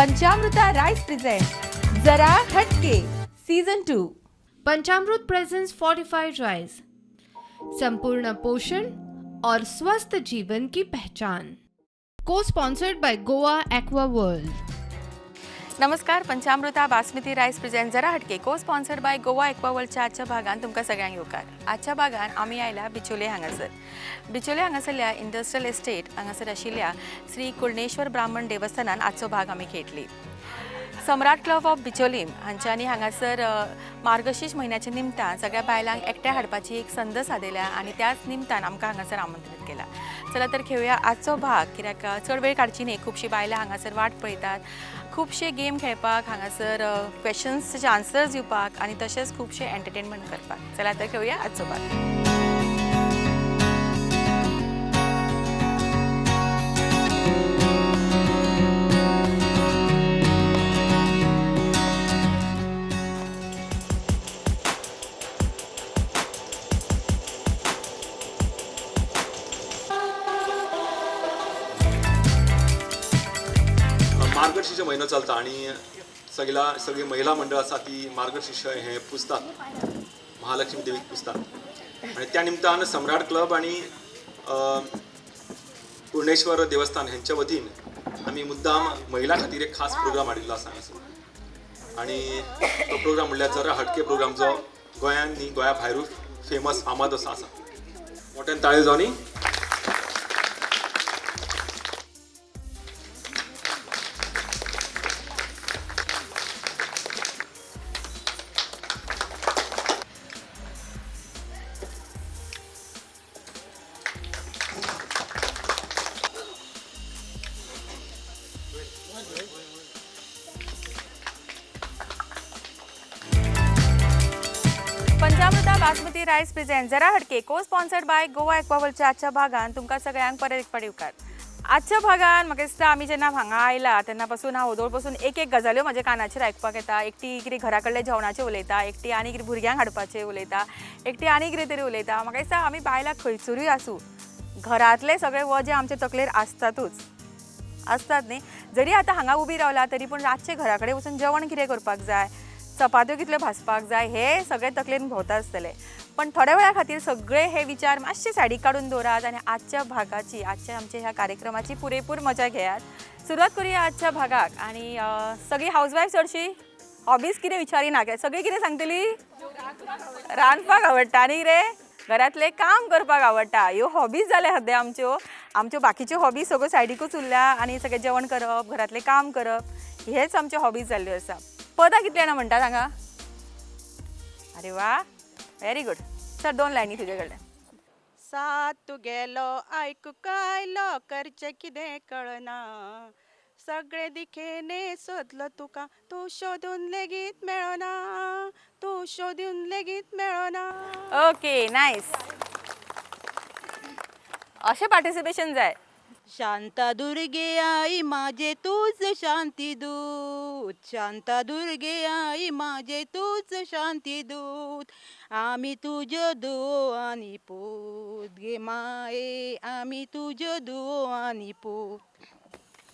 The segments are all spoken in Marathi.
पंचामृता राइस प्रेजेंट जरा हटके सीजन 2। पंचामृत प्रेजेंस फोर्टिफाइड राइस, संपूर्ण पोषण और स्वस्थ जीवन की पहचान। को sponsored by Goa aqua world. नमस्कार, पंचामृता बासमती रायस प्रेजेंट जरा हटके को स्पॉन्सर्ड बाय गोवा एक्वा वर्ल्डच्या आजच्या भागात तुमकां सगळ्यांक येवकार। आजच्या भागात आमी आयला बिचोले हांगासर। बिचोले हांगासरल्या इंडस्ट्रियल एस्टेट हांगासर आशिल्ल्या श्री कुर्णेश्वर ब्राह्मण देवस्थानान आजचो भाग आमी खेळटली। सम्राट क्लब ऑफ बिचोलीम हांच्यांनी हांगासर मार्गशीर्ष म्हयन्याच्या निमतान सगळ्या बायलांक एकठांय हाडपाची एक संद सादयल्या आनी त्याच निमतान आमकां हांगासर आमंत्रीत केला। चला तर खेळुया आजचो भाग, कित्याक चड वेळ काडची न्ही, खुबशीं बायलां हांगासर वाट पळयतात, खूबशे गेम खेळपाक, हांगासर क्वेश्चन्सचे आन्सर्स दिवपाक आनी तशेंच खुबशे एंटरटेनमेंट करपाक। चला तर खेळुया आजचो भाग। मार्गशीर्ष म्हयनो चलता आणि सगळी महिला मंडळ आसा ती मार्गशीर्ष हे पुजतात, महालक्ष्मी देवीक पुजतात आणि त्या निमतान सम्राट क्लब आणि पूर्णेश्वर देवस्थान हेंच्या वतीन आमी मुद्दाम महिला खातीर एक खास प्रोग्राम हाडिल्लो आसा हांगासर। आणि तो प्रोग्राम म्हणल्यार जरा हटके प्रोग्राम जो गोंयांत न्ही गोंया भायरूच फेमस फामाद असो आसा। मोठ्यान ताळयो जावनी। पंचामृता बासमती रायस प्रेजेंट जरा हटके को स्पॉन्सर्ड बाय गोवा एक्वा वर्ल्डच्या आजच्या भागात तुमकां सगळ्यांक परत एक फावटी येवकार। आजच्या भागात म्हाका दिसता आमी जेन्ना हांगा आयला तेन्ना पासून हांव वदोळ पासून एक गजाल्यो म्हज्या कानाचेर आयकपाक येता। एकटी कितें घरा कडले जेवणाचें उलयता, एकटी आनी कितें भुरग्यांक हाडपाचें उलयता, एकटी आनी कितें तरी उलयता। म्हाका दिसता आमी बायलां खंयसरूय आसूं, घरांतले सगळे वजें आमचे तकलेर आसतात न्ही। जरी आतां हांगा उबी रावला तरी पूण रातचे घरा कडेन वचून जेवण कितें करपाक जाय, चपात्यो कितल्यो भाजपाक जाय, हे सगळे तकलेन भोंवता आसतले। पण थोड्या वेळा खातीर सगळे हे विचार मातशे सायडीक काडून दवरात आनी आजच्या भागाची, आजच्या आमच्या ह्या कार्यक्रमाची पुरेपूर मजा घेयात। सुरवात करूया आजच्या भागाक। आणि सगळी हाऊसवाईफ चडशी हॉबीज कितें विचारिना, सगळी कितें सांगतली? रांदपाक आवडटा आनी कितें घरातले काम करपाक आवडटा। ह्यो हॉबीज जाल्या सद्या आमच्यो बाकीच्यो हॉबीज सगळ्यो सायडीकूच उरल्या आनी सगळें जेवण करप, घरातले काम करप, हेच आमच्यो हॉबीज जाल्ल्यो आसा। पदां कितले जाणां म्हणटा सांगा? अरे वा, व्हेरी गुड। सर 2 लायनी तुजे कडल्यान। सात तुगेलो आयकूंक आयलो, करचें कितें कळना, सगळे दिखेने सोदलो तुका, तूं सोदून लेगीत मेळना, तूं सोदून लेगीत मेळना। Okay, nice. अशें पार्टिसिपेशन जाय। शांता दुर्गे आई माझे तूच शांती दूत, शांता दुर्गे आई माझे तूच शांती दूत, आम्ही तुझ्यो दुओ आणि पूत गे माये, आम्ही तुझ्यो दुओ आणि पूत।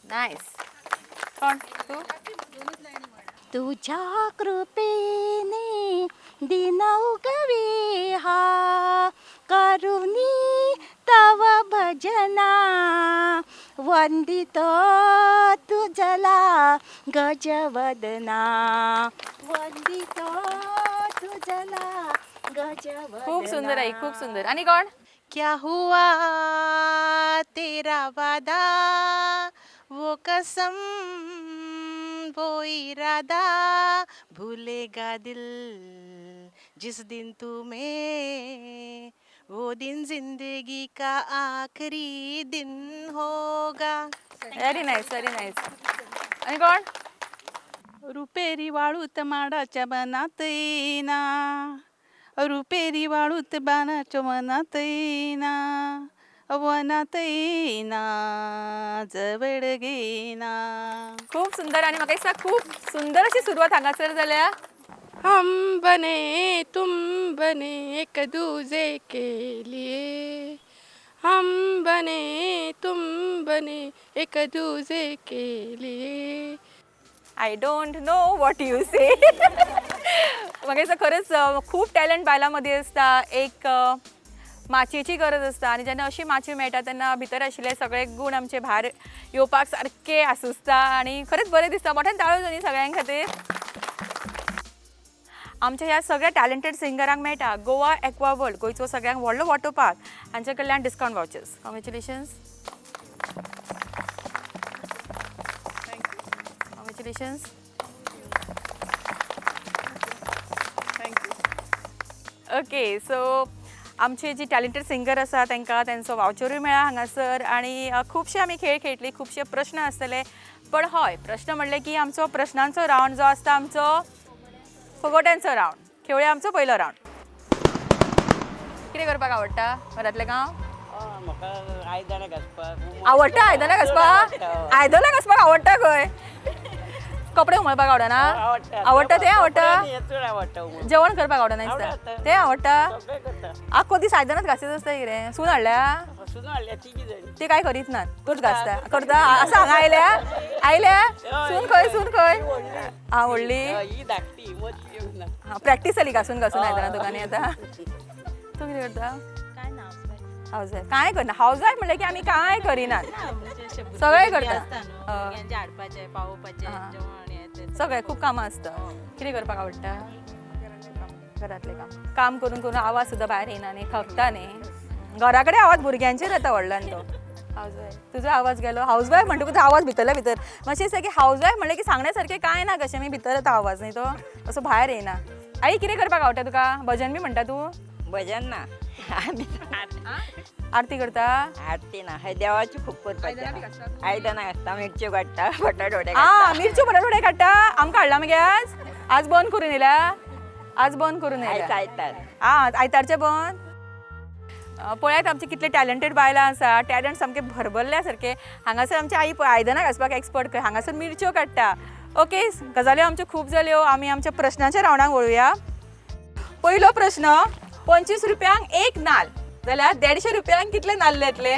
नायस। कोण तू? तुझ्या कृपेने दिन उगवे हा, करुणी तव भजना, वंदित तुझला गजवदना, वंदित तुझला गजवदना। खूप सुंदर आहे, खूप सुंदर। आणि कोण? क्या हुआ तेरा वादा, वो कसम वो इरादा, भूलेगा दिल जिस दिन तुम्हें, वो दिन जिंदगी का आखिरी दिन होगा। Very nice, very nice. आणि कोण? रुपेरी वाळूत माडाच्या बनात येईना, रुपेरी वाळूत बाणाच्या मनात येईना, वनात येईना जवळ घेना। खूप सुंदर। आणि म्हाका दिसता खूप सुंदर अशी सुरवात हांगासर जाल्या। हम बने तुम बने एक दूजे के लिए, हम बने तुम बने एक दूजे के लिए, I don't know what you say. म्हाका खरेंच खूब टॅलंट बायलांमध्ये असता. एक माचयेची गरज असता आनी जेन्ना अशी माची मेळटा तेन्ना भितर आशिल्ले सगळे गूण आमचे भायर येवपाक सारके आसुसता आनी खरेंच बरें दिसता. मोठ्यान ताळयो न्ही सगळ्यां खातीर. आमच्या ह्या सगळ्या टॅलंटेड सिंगरांक मेळटा गोवा एक्वा वर्ल्ड, गोंयचो सगळ्यांक व्हडलो वॉटर पार्क, हांचे कडल्यान discount vouchers. Congratulations. Congratulations. Okay, so आमचे जी टॅलंटेड सिंगर आसा तांकां तेंचो वाउचरूय मेळ्ळा हांगासर आनी खुबशे आमी खेळ खेळटली, खुबशे प्रश्न आसतले. पण हय, प्रश्न म्हणले की आमचो प्रश्नांचो रावंड जो आसता आमचो फुगोट्यांचो रावंड. खेळुया आमचो पयलो रावंड. कितें करपाक आवडटा घरांतलें काम? म्हाका आयदनां घासपाक आवडटा. आयदनां घासपाक? आयदनां घासपाक आवडटा खंय? कपडे उमळपाक आवडना? आवडटा तें आवडटा. जेवण करपाक आवडना दिसता तें आवडटा. आख्खो दीस आयदनांच घासीत आसता कितें? सून हाडल्या? ती काय करीत नात, तूच घासता. करता असं हांगा आयल्या सून खंय? सून खंय? आं, व्हडली. प्रॅक्टीस जाली घासून घासून आयदनां तुका न्ही आतां. तूं कितें करता? House wife. काय करना? हाऊस वायफ म्हणलें की आमी कांय करिनात, सगळें करता. सगळें खूब कामां आसता. कितें करपाक आवडटा? घरांतलें काम करून करून आवाज सुद्दां भायर येना न्ही, थकता न्ही. घरा कडेन आवाज भुरग्यांचेर येता व्हडल्यान तो. House wife. तुजो आवाज गेलो. हाऊस वायफ म्हणटकूच आवाज भितरल्या भितर मातशें दिसता की हाऊस वायफ म्हणलें की सांगण्या सारकें कांय ना कशें, मी भितर येता आवाज न्ही तो, असो भायर येना. आई, कितें करपाक आवडटा तुका? भजन बी म्हणटा तूं? भजन ना, आरती करता? आरती ना, हे देवाची खूब करपाचें. आयदनां घासता, मिरच्यो काडटा, बटाटवडे मिरच्यो बटाटवडे काडटा. आमकां हाडला मगे आज बंद करून येयला. आज बंद करून येयला. आयतारचे बंद. पळयात आमचे कितले टॅलंटेड बायलां आसा, टॅलंट सामके भरभरल्या सारके. हांगासर आमची आई आयदनां घासपाक एक्सपर्ट खंय, हांगासर मिरच्यो काडटा. ओके, गजाल्यो आमच्यो खूब जाल्यो. आमी आमच्या प्रश्नाच्या रावंडाक वळुया. पयलो प्रश्न, 25 रुपयांक एक नाल जाल्यार 150 रुपयांक कितले नाल्ल येतले?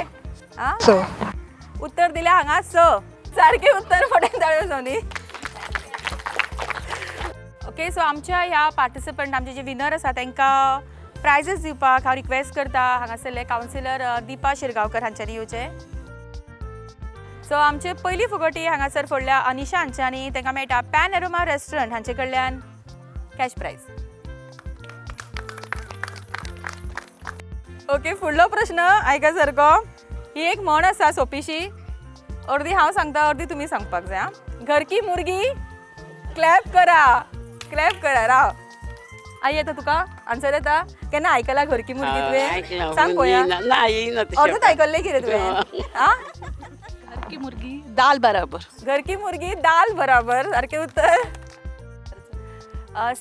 उत्तर दिल्या हांगा 6. सारकें उत्तर. मोठ्यान ताळयो जावनी. ओके, सो आमच्या ह्या पार्टिसिपंट आमचे जे विनर आसा तांकां प्रायजीस दिवपाक हांव रिक्वेस्ट करता हांगासरले कावन्सिलर दिपा शिरगांवकर हांच्यांनी येवचे. सो आमचे पयली फुगटी हांगासर फुडल्या अनिशा हांच्यांनी, तांकां मेळटा पॅन एरोमा रेस्टॉरंट हांचे कडल्यान कॅश प्रायज. ओके, फुडलो प्रश्न आयका सारको. ही एक म्हण आसा सोपीशी, अर्दी हांव सांगता अर्दी तुमी सांगपाक जाय. घर की मुर्गी क्लॅप करा. क्लॅप करा. राव. आई येता तुका? आन्सर येता? केन्ना आयकला घर की मुर्गी तुवें? सांग पळोवया. अर्दूच आयकल्लें कितें तुवें? घर की मुर्गी दाल बराबर. घर की मुर्गी दाल बराबर. सारकें उत्तर.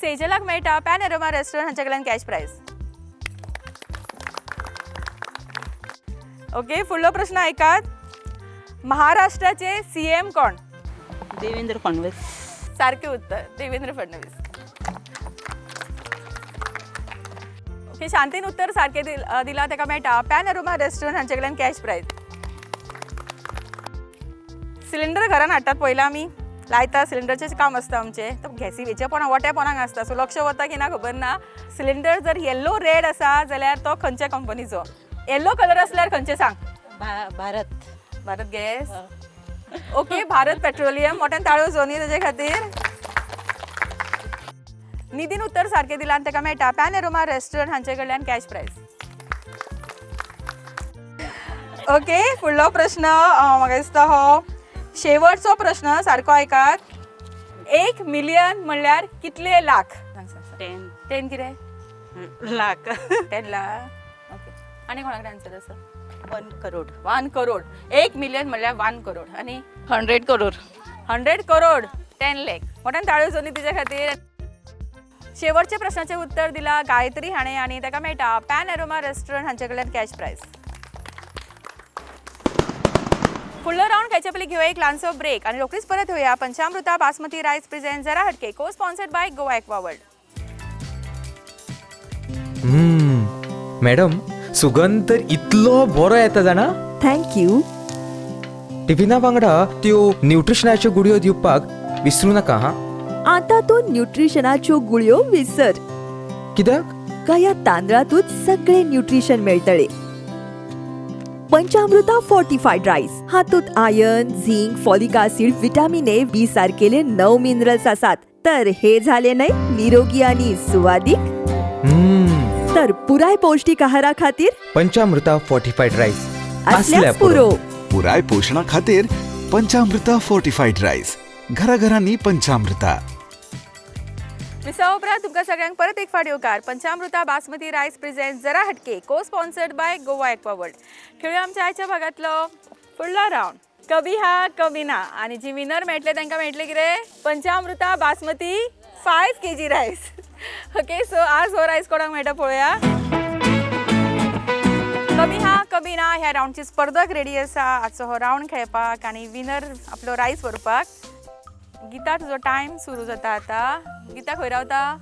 सेजलाक मेळटा पॅन एरोमा रेस्टॉरंट हांचे कडल्यान कॅश प्रायज. ओके, फुडलो प्रश्न ऐकात. महाराष्ट्राचे CM कोण? देवेंद्र फडणवीस. सारकें उत्तर. देवेंद्र फडणवीस. ओके, शांतीन उत्तर सारकें दिला. ताका मेळटा पॅन एरोमा रेस्टॉरंट हांचे कडल्यान कॅश प्रायज. सिलिंडर घरान हाडटात पयला आमी, लायता. सिलिंडरचें काम आसता आमचें. तो गॅसी वेचेपणां वटेपणांक आसता, सो लक्ष वता की ना खबर ना. सिलिंडर जर येल्लो रेड आसा जाल्यार तो खंयच्या कंपनीचो? येल्लो कलर असल्यार खंयचे सांग? Bharat. Bharat gas. Okay, Bharat petroleum. मोठ्यान ताळयो जोनी ताजे खातीर. निधीन उत्तर सारकें दिलां. ताका मेळटा पॅन एरोमा रेस्टॉरंट हांचे कडल्यान कॅश प्रायज. ओके, फुडलो प्रश्न म्हाका दिसता हो शेवटचो प्रश्न. सारको ऐकात. 1 मिलियन म्हणल्यार कितले लाख? 10 कितें? लाख. 10 लाख. ओके, आनी कोणाकडे आन्सर आसा? 1 करोड. 1 करोड. 1 मिलियन म्हणल्यार 1 करोड. आनी 100 करोड. 100 करोड. 10 लाख. मोठ्यान ताळयो जोनी तिच्या खातीर. शेवटच्या प्रश्नाचे उत्तर दिला गायत्री हाणें आनी ताका मेळटा पॅन एरोमा रेस्टॉरंट हांचे कडल्यान कॅश प्रायज. फुडलो राउंड खेळचे पयलीं घेवया एक ल्हानसो ब्रेक आनी रोखडीच परत येवया. पंचामृता बासमती रायस प्रेझेंट जरा हटके, को sponsored by Goa aqua world. Madam, सुगंध तर इतलो बरो येता जाणा. Thank you. टिफिना वांगडा त्यो न्यूट्रिशनाच्यो गुडयो दिवपाक विसरू नका हा. आता तो न्यूट्रिशनाच्यो गुळयो विसर. कित्याक? या तांदळातूच सगळे न्यूट्रिशन मेळटले. पंचामृता फोर्टिफाईड राईस हातूंत iron, zinc, folic acid, vitamin A, B सारकेले 9 मिनरल्स आसात. तर हे झाले नाही निरोगी आणि सुवादिक. तर पुराय पौष्टिक आहारा खातीर पंचामृता फोर्टिफाईड राईस असल्यास पुरो. पुराय पोषणा खातीर पंचामृता फोर्टिफाईड राईस. घराघरांनी पंचामृता. विसा उपरांत तुमकां सगळ्यांक परत एक फावटी येवकार. पंचामृता बासमती रायस प्रेझेंट जरा हटके को sponsored by Goa aqua world. खेळूया आमच्या आयच्या भागातलो फुडलो राऊंड. कभी हा कभी ना. आणि जी विनर मेळटले तांकां मेळटले कितें? पंचामृता बासमती 5 kg रायस. ओके, सो आज हो रायस कोणाक मेळटा पळोवया. कभी हा कभी ना ह्या राऊंडची स्पर्धक रेडी आसा आजचो हो राऊंड खेळपाक आणि विनर आपलो रायस व्हरपाक. गीता तुजो टायम सुरू जाता आतां. गीता खंय रावता?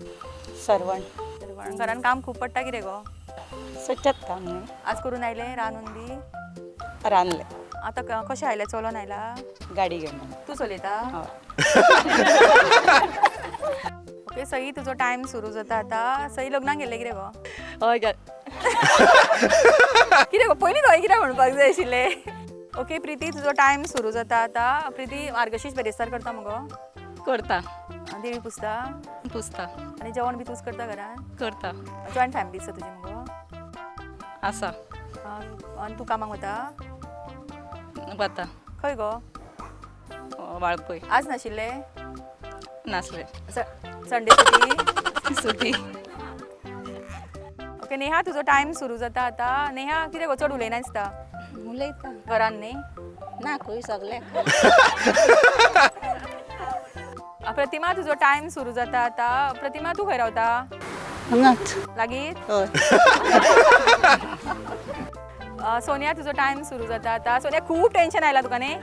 सर्वण घरान काम खूब पडटा कितें गो? स्वच्छत काम न्ही. आज करून आयले रांदून बी? रांदले. आतां कशें आयले? चलोन आयला? गाडी घेवन. तूं चलयता? ओके, सई तुजो टायम सुरू जाता आतां. सई लग्नाक गेल्ले कितें गो? हय कितें गो पयलीं हय कितें म्हणपाक जाय आशिल्लें. ओके प्रीती तुजो टायम सुरू जाता आतां. प्रीती मार्गशीश बेरेस्तार करता मगो? करता. देवी पुजता? पुसता. आनी जेवण बी तूंच करता घरान? करता. जॉयंट फॅमिली आसा तुजी मगो? आसा. आनी तूं कामाक वता? वता. खंय गो? वाळपय. आज नाशिल्ले? नासले. संडे सुटी? सुटी. ओके नेहा तुजो टायम सुरू जाता आतां. नेहा कितें गो चड उलयना दिसता? उलयता. घरान न्ही? ना खंय सगळे. प्रतिमा तुजो टायम सुरू जाता आतां. प्रतिमा तूं खंय रावता? हांगाच. लागींच? हय. सोनिया तुजो टायम सुरू जाता आतां. सोनिया खूब टेन्शन आयला तुका न्ही?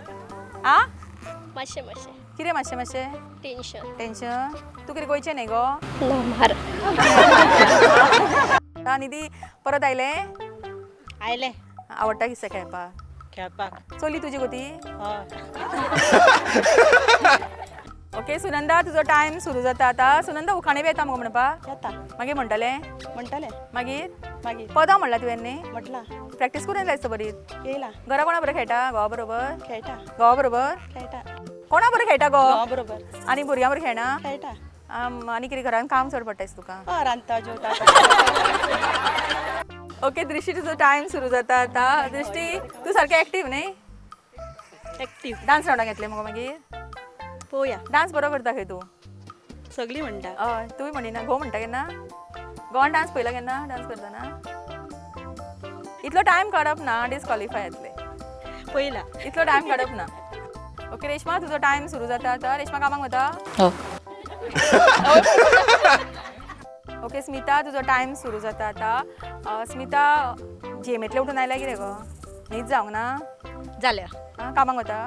आ मातशें मातशें कितें मातशें मातशें टेन्शन. टेन्शन? तूं कितें गोंयचें न्ही गो? ना म्हार निधी परत आयले? आयले. आवडटा किस्सा खेळपाक? खेळपाक. चली तुजी गो ती? हय. ओके सुनंदा तुजो टायम सुरू जाता आतां. सुनंदा उखाणे बी येता मगो म्हणपाक? येता. मागीर म्हणटलें? म्हणटले. मागीर मागीर पदां म्हणला तुवें न्ही? म्हटला. प्रॅक्टीस करून जायसो बरी. येयला. घरा कोणा बरोबर खेळटा? घोवा बरोबर? खेळटा. घोवा बरोबर? खेळटा. कोणा बरोबर खेळटा गो? घोवा बरोबर. आनी भुरग्यां बरोबर खेळना? खेळटा. आनी कितें घरान काम चड पडटा तुका? रांदता जेवता. ओके दृष्टी तुजो टायम सुरू जाता आतां. दृष्टी तूं सारकें एक्टीव न्ही? एक्टीव. डान्स रावंडाक घेतले मगो मागीर? पळोवया. डान्स बरो करता खंय तूं? सगळीं म्हणटा. हय तुवें म्हणिना घोव म्हणटा केन्ना? गोवान डान्स पयला केन्ना डान्स करतना? इतलो टायम काडप ना डिस्क्वॉलिफाय जातले. पयला. इतलो टायम काडप ना. ओके रेश्मा तुजो टायम सुरू जाता आतां. रेश्मा कामाक वता? ओके स्मिता तुजो टायम सुरू जाता आतां. स्मिता जेमेंतले उठून आयल्या कितें गो? न्हीद जावंक ना? जाल्या. कामाक वता?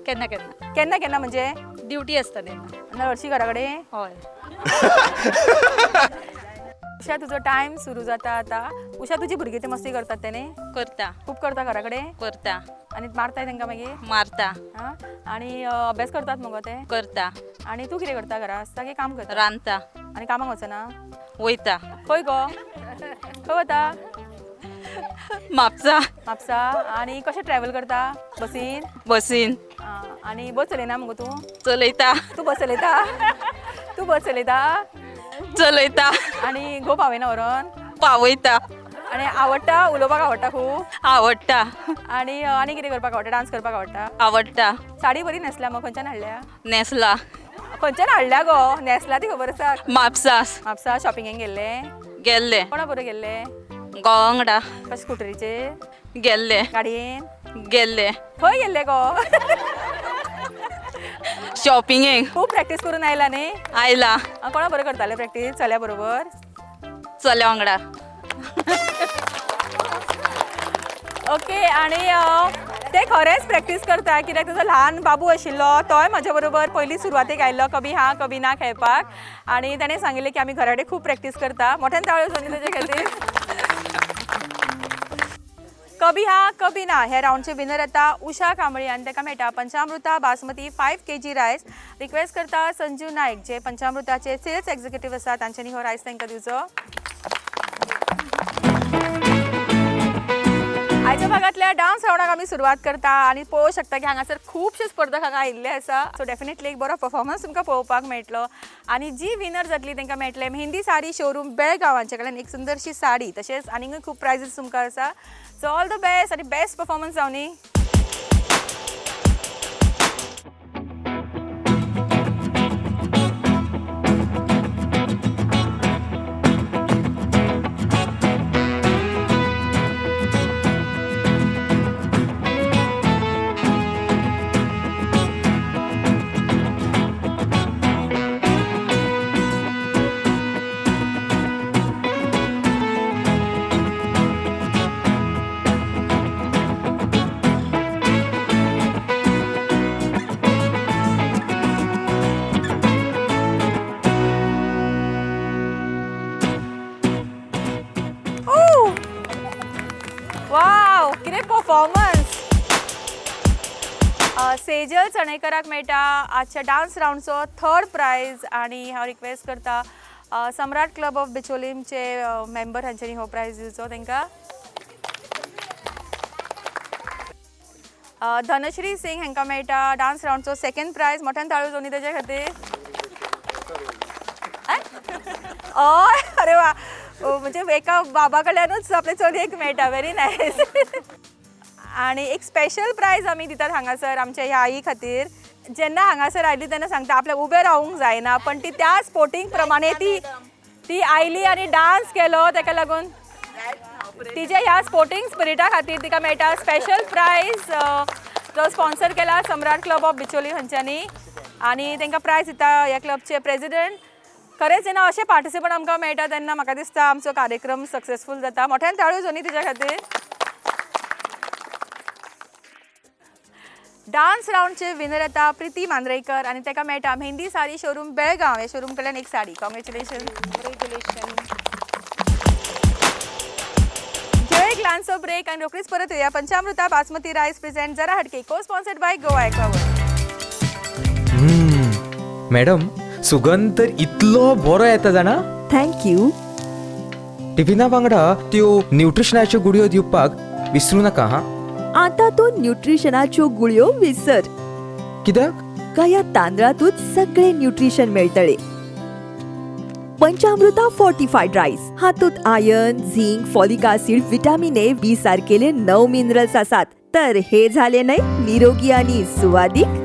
केन्ना केन्ना. केन्ना केन्ना म्हणजे? ड्युटी आसता तेन्ना. हरशी घरा कडेन? हय. उशा तुजो टायम सुरू जाता आतां. उशा तुजी भुरगीं ते मस्ती करतात ते न्ही? करता. खूब करता घरा कडेन? करता. आनी मारताय तांकां मागीर? मारता. आनी अभ्यास करतात मगो ते? करता. आनी तूं कितें करता घरा आसता की काम करता? रांदता. आनी कामाक वचना? वयता. खंय गो? खंय वता? म्हापसा. म्हापसा. आनी कशें ट्रॅव्हल करता? बसीन? बसीन. आनी बस चलयना मगो तूं? चलयता. तूं बस चलयता? तूं बस चलयता? चलयता. आनी घोव पावयना व्हरोन? पावयता. आनी आवडटा उलोवपाक आवडटा खूब? आवडटा. आनी कितें करपाक आवडटा? डान्स करपाक आवडटा? आवडटा. साडी बरी न्हेसल्या मग खंयच्यान हाडल्या? नेसला. खंयच्यान हाडल्या गो? न्हेसला ती खबर आसा? म्हापसास. म्हापसा शॉपिंगेक गेल्ले? गेल्ले. कोणा बरोबर गेल्ले? घोवा वांगडा. कशें स्कुटरीचेर? गेल्ले. गाडयेन? गेल्ले. खंय गेल्ले गो? शॉपिंगेक. खूब प्रॅक्टीस करून आयला न्ही? आयला. कोणा बरोबर करताले प्रॅक्टीस? चल्या बरोबर? चल्या वांगडा. ओके आनी ते खरेंच प्रॅक्टीस करता कित्याक ताजो ल्हान बाबू आशिल्लो तोय म्हज्या बरोबर पयलीं सुरवातेक आयिल्लो कभी हा कभी ना खेळपाक. आनी ताणें सांगिल्लें की आमी घरा कडेन खूब प्रॅक्टीस करता. मोठ्यान ताळयो सोनी ताचे खातीर. कभी हा कभी ना हे राऊंडचे विनर येता उषा कांबळी आनी ताका मेळटा पंचामृता बासमती 5 kg रायस. रिक्वेस्ट करता संजू नायक जे पंचामृताचे सेल्स एक्झिक्युटिव्ह आसा तांच्यांनी हो रायस तांकां दिवचो. आयच्या भागातल्या डान्स राऊंडाक आमी सुरवात करता आनी पळोवंक शकता की हांगासर खुबशे स्पर्धक हांगा आयिल्ले आसा. सो डेफिनेटली एक बरो परफॉर्मन्स तुमकां पळोवपाक मेळटलो आनी जी विनर जातली तांकां मेळटले मेहंदी साडी शोरूम बेळगांव हांचे कडल्यान एक सुंदरशी साडी तशेंच आनीकूय खूब प्रायजीस तुमकां आसा. सो ऑल द बेस्ट आनी बेस्ट परफॉर्मन्स जावनी. वाव कितें परफॉर्मन्स. सेजल चणेकराक मेळटा आजच्या डान्स राऊंडचो 3rd प्रायज आनी हांव रिक्वेस्ट करता सम्राट क्लब ऑफ बिचोलीमचे मेंबर हांच्यांनी हो प्रायज दिवचो तांकां. धनश्री सिंग हांकां मेळटा डान्स राऊंडचो 2nd प्रायज. मोठ्यान ताळयो जावनी ताचे खातीर. हय अरे वा म्हणजे एका बाबा कडल्यानूच आपले चलयेक मेळटा. Very nice. आनी एक स्पेशल प्रायज आमी दितात हांगासर आमच्या ह्या आई खातीर. जेन्ना हांगासर आयली तेन्ना सांगता आपल्याक उबें रावूंक जायना पण ती त्या स्पोर्टिंग प्रमाणे ती आयली आनी डान्स केलो ताका लागून तिच्या ह्या स्पोर्टिंग स्पिरिटा खातीर तिका मेळटा स्पेशल प्रायज जो स्पॉन्सर केला सम्राट क्लब ऑफ बिचोली हांच्यांनी आनी तांकां प्रायज दिता ह्या क्लबचे प्रेसिडेंट. खरेंच जेन्ना अशें पार्टिसिपंट आमकां मेळटा तेन्ना म्हाका दिसता आमचो कार्यक्रम सक्सेसफूल जाता. मोठ्यान ताळयो जावनी तिच्या खातीर. डान्स राऊंडचे विनर येता प्रिती मांद्रेकर आनी ताका मेळटा मेहंदी साडी शोरूम बेळगांव. हे शोरूम कडल्यान एक साडी. कॉंग्रेच्युलेशन. जय एक ल्हानसो ब्रेक आनी रोखडीच परत येया. पंचामृता बासमती रायस प्रेझेंट जरा हटके को स्पॉन्सर्ड बाय गोवा एक्वावर्ल्ड. मॅडम सुगंध तर इतलो बरो येता जाणा. थँक्यू. टिफिना वांगडा त्यो न्यूट्रिशनाच्यो गुडयो दिवपाक विसरूं नाका हा. आता तो न्यूट्रिशनाच्यो गुळयो विसर. कित्याक? का या तांदळातूच सगळे न्यूट्रिशन मेळटले. पंचामृता फोर्टिफाईड राईस हातूंत iron zinc folic acid vitamin A B सारकेले 9 मिनरल्स आसात. तर हे झाले नाही निरोगी आणि सुवादिक.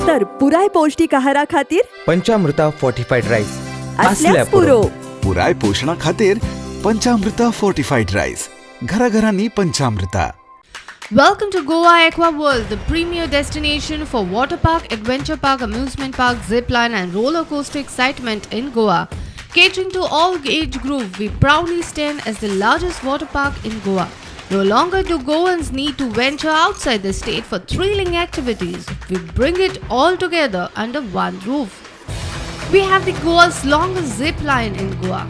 तर पुराय पौष्टिक आहारा खातीर पंचामृता फोर्टिफाईड राईस असल्यास पुरो. पुराय पोषणा खातीर पंचामृता फोर्टिफाईड राईस. घराघरांनी पंचामृता. Welcome to Goa Aqua World, the premier destination for water park, adventure park, amusement park, zip line and roller coaster excitement in Goa. Catering to all age group, we proudly stand as the largest water park in Goa. No longer do Goans need to venture outside the state for thrilling activities. We bring it all together under one roof. We have the Goa's longest zip line in Goa.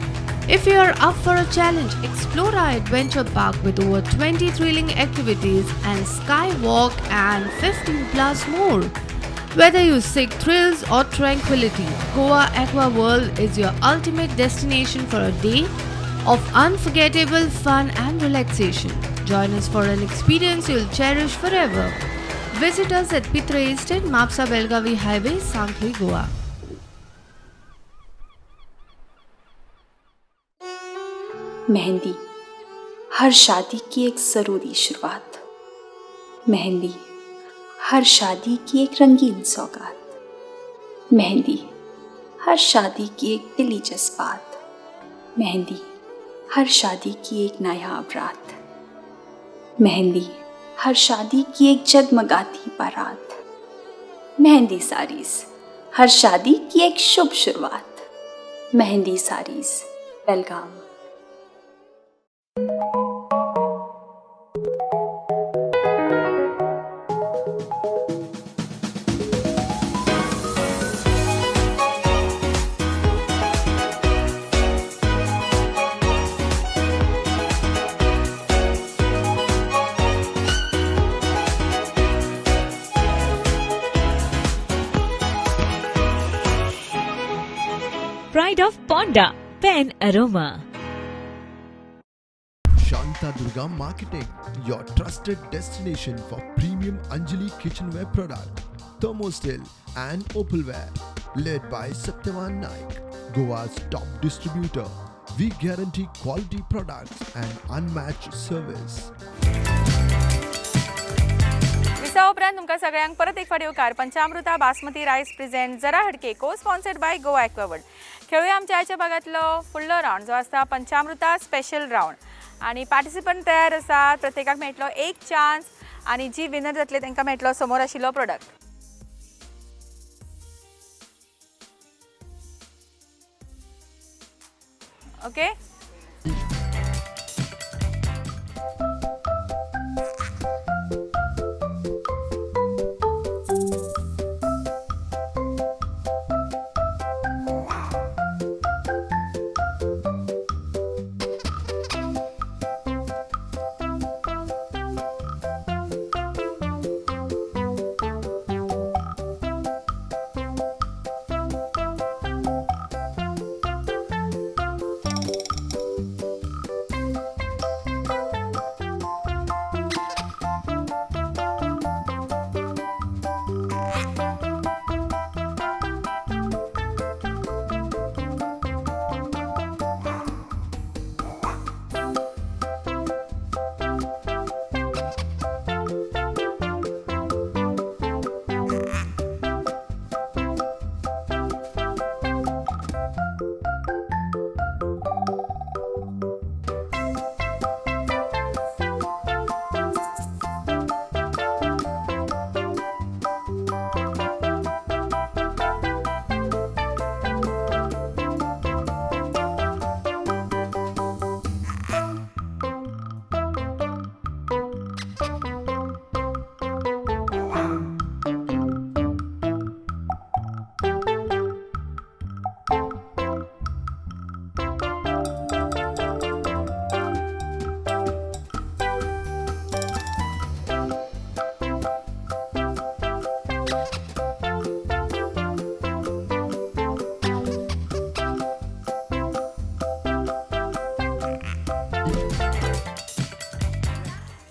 If you are up for a challenge, explore our adventure park with over 20 thrilling activities and skywalk and 15 plus more. Whether you seek thrills or tranquility, Goa Aqua World is your ultimate destination for a day of unforgettable fun and relaxation. Join us for an experience you'll cherish forever. Visit us at Pitra Estate, Mapsa Belgavi Highway, Sangli, Goa. Mehndi हर शादी की एक ज़रूरी शुरुआत. मेहंदी हर शादी की एक रंगीन सौगात. मेहंदी हर शादी की एक दिली जज्बात. मेहंदी हर शादी की एक नायाब रात. मेहंदी हर शादी की एक जगमगाती बारात. मेहंदी साड़ीज़ हर शादी की एक शुभ शुरुआत. मेहंदी साड़ीज़ बेलगाम. pride of Ponda, Pen Aroma. Shanta Durga Marketing, your trusted destination for premium Anjali kitchenware product, thermostil and opalware, led by Satyavan Naik, Goa's top distributor. We guarantee quality products and unmatched service. Visa उपरांत तुमकां सगळ्यांक परत एक फावटी येवकार पंचामृता बासमती रायस प्रेझेंट जरा हटके को स्पॉन्सर्ड बाय गोवा एक्वावर्ल्ड. खेळूया आमच्या आयच्या भागातलो फुडलो रावंड जो आसता पंचामृता स्पेशल रावंड आणि पार्टिसिपंट तयार आसात. प्रत्येकाक मेळटलो एक चान्स आणि जी विनर जातले तांकां मेळटलो समोर आशिल्लो प्रोडक्ट. ओके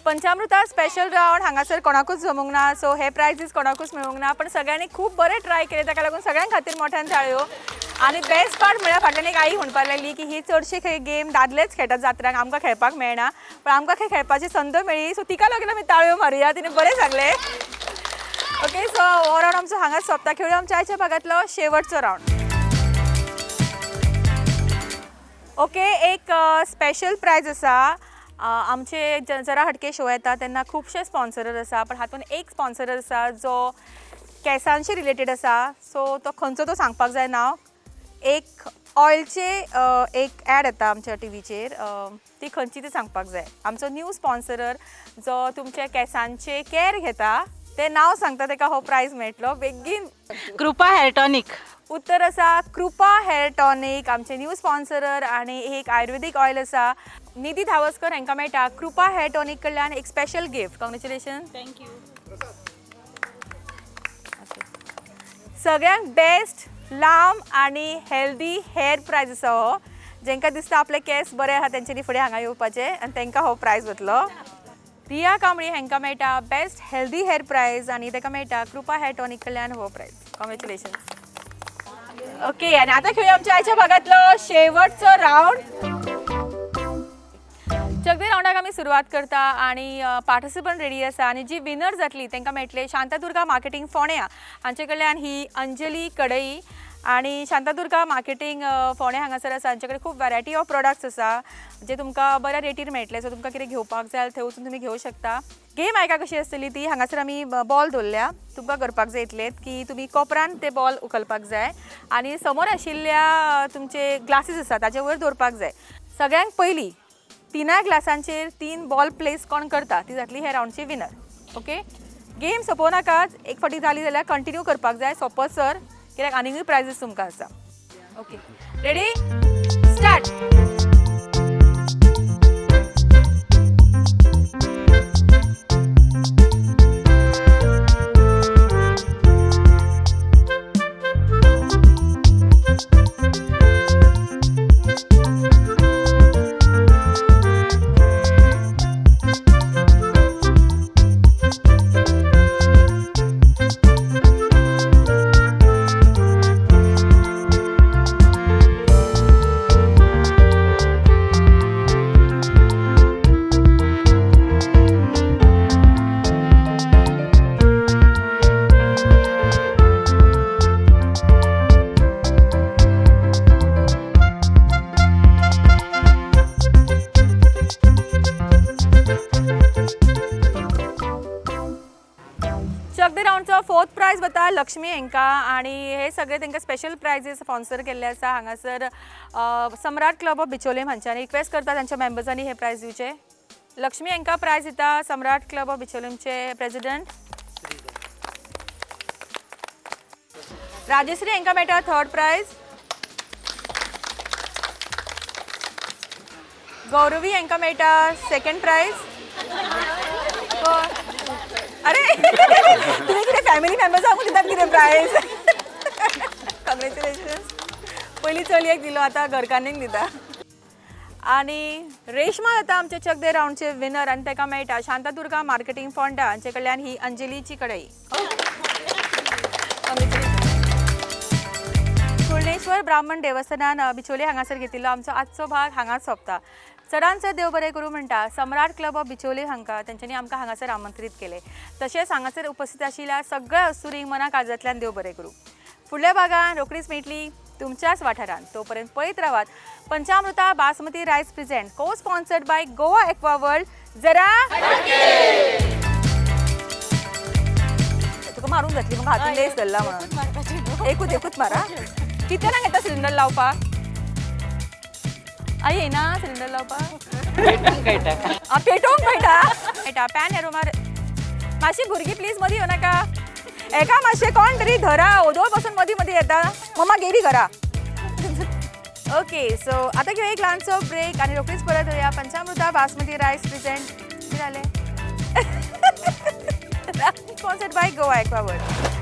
पंचामृता स्पेशल रावंड हांगासर कोणाकूच जमूंक ना. सो हे प्रायजीस कोणाकूच मेळूंक ना. पण सगळ्यांनी खूब बरें ट्राय केले ताका लागून सगळ्यां खातीर मोठ्यान ताळयो. आणि बेस्ट पार्ट म्हळ्यार फाटल्यान एक आई म्हणपाक लागली की ही चडशी गेम दादलेच खेळटात जात्रांक आमकां खेळपाक मेळना पण आमकां खंय खेळपाची संद मेळ्ळी. सो तिका लागून आमी ताळयो मारुया. तिणें बरें सांगलें. ओके सो हो रावंड आमचो हांगाच सोंपता. खेळूया आमच्या आयच्या भागातलो शेवटचो रावंड. ओके एक स्पेशल प्रायज आसा. आमचे जरा हटके शो येता तेन्ना खुबशे स्पॉन्सरर आसा पण हातून एक स्पॉन्सरर आसा जो केसांशी रिलेटेड आसा. सो तो खंयचो तो सांगपाक जाय नांव. एक ऑयलचे एक ॲड येता आमच्या टीव्हीचेर ती खंयची ती सांगपाक जाय. आमचो न्यू स्पॉन्सरर जो तुमचे केसांचे कॅर घेता ते नांव सांगता ताका हो प्रायज मेळटलो. बेगीन. कृपा हेअर टॉनिक. उत्तर आसा कृपा हेअर टॉनिक आमचे न्यू स्पॉन्सरर. आणि एक आयुर्वेदीक ऑयल आसा निधी धावस्कर हांकां मेळटा कृपा हेअर टॉनिक कडल्यान एक स्पेशल गिफ्ट. कॉंग्रॅच्युलेशन. थँक्यू. सगळ्यांक बेस्ट लांब आणि हेल्दी हेअर प्रायज आसा हो. जेंकां दिसता आपले केस बरे आहा तेंच्यांनी फुडें हांगा येवपाचें आनी तांकां हो प्रायज वतलो. रिया कांबळी हांकां मेळटा बेस्ट हेल्दी हेअर प्रायज आणि ताका मेळटा कृपा हेअर टॉनिक कडल्यान हो प्रायज. कॉंग्रॅच्युलेशन. ओके आणि आता खेळूया आमच्या आयच्या भागातलो शेवटचो रावंड. जगदी रावंडाक आमी सुरवात करता आणि पार्टिसिपंट रेडी आसा आणि जी विनर जातली तांकां मेळटले शांतादुर्गा मार्केटिंग फोंड्या हांचे कडल्यान ही अंजली कढई. आणि शांतादुर्गा मार्केटिंग फोंड्या हांगासर आसा. हांचे कडेन खूब वरायटी ऑफ प्रोडक्ट्स आसा जे तुमकां बऱ्या रेटीर मेळटले. सो तुमकां कितें घेवपाक जाय थंय वचून तुमी घेवं शकता. गेम आयका कशी आसतली ती. हांगासर आमी बॉल दवरल्या. तुमकां करपाक जाय इतलें की तुमी कोपरान ते बॉल उखलपाक जाय आणि समोर आशिल्ल्या तुमचे ग्लासीस आसा ताचे वयर दवरपाक जाय. सगळ्यांक पयलीं 3 ग्लासांचेर 3 बॉल प्लेस कोण करता ती जातली हे रावंडची विनर. ओके गेम सोंपोवनाकाच एक फावटी जाली जाल्यार कंटिन्यू करपाक जाय सोंपत सर कित्याक आनीकूय प्रायजीस तुमकां आसा. Okay ready start. चक द राऊंडचो 4th प्रायज वता लक्ष्मी हेंका आणि हे सगळे तांकां स्पेशल प्रायजीस स्पॉन्सर केल्ले आसा हांगासर सम्राट क्लब ऑफ बिचोलेम हांच्यानी रिक्वेस्ट करता तांच्या मेंबर्सांनी हे प्रायज दिवचे. लक्ष्मी हेंका प्रायज दिता सम्राट क्लब ऑफ बिचोलेमचे प्रेसिडेंट. राजश्री हेंका मेळटा 3rd प्रायज. गौरवी हेंका मेळटा 2nd प्रायज. अरे तुम्ही कितें फॅमिली मेंबर्सांक दितात कितें प्रायज. कॉंग्रॅच्युलेशन्स. पयलीं चलयेक दिलो आतां घरकान्नीक दिता. आणि रेशमा जाता आमचे चक दे राऊंडचे विनर आणि ताका मेळटा शांतादुर्गा मार्केटिंग फोंडा हांचे कडल्यान ही अंजलीची कढई. कुर्णेश्वर ब्राह्मण देवस्थानान बिचोले हांगासर घेतिल्लो आमचो आजचो भाग हांगाच सोंपता. चडांत चड देव बरें करूं म्हणटा सम्राट क्लब ऑफ बिचोले हांकां तेंच्यांनी आमकां हांगासर आमंत्रीत केले. तशेंच हांगासर उपस्थित आशिल्ल्या सगळ्या अस्तुरींक मना काळजांतल्यान देव बरें करूं. फुडल्या भागान रोखडीच मेळटली तुमच्याच वाठारांत. तोपर्यंत पळयत रावात पंचामृता बासमती रायस प्रेझेंट को sponsored by Goa aqua world. जरा तुका मारून जातली म्हाका हातून लेस धरला म्हणून. एकूच मारा. कितल्यांक येता सिलिंडर लावपाक. आई येना सिलिंडर लावपाक. पेटोवंक मेळटा. पॅन एरो मार. मातशी भुरगीं प्लीज मदीं येवं नाका. एका मातशें कोण तरी धरा. ओदोळ पासून मदीं येता. मम्मा गेली घरा. ओके सो आता घेऊ एक लहानसो ब्रेक आणि रोखडीच परत येऊया पंचामृता बासमती राईस प्रेझेंट झाले sponsored by Goa aqua world.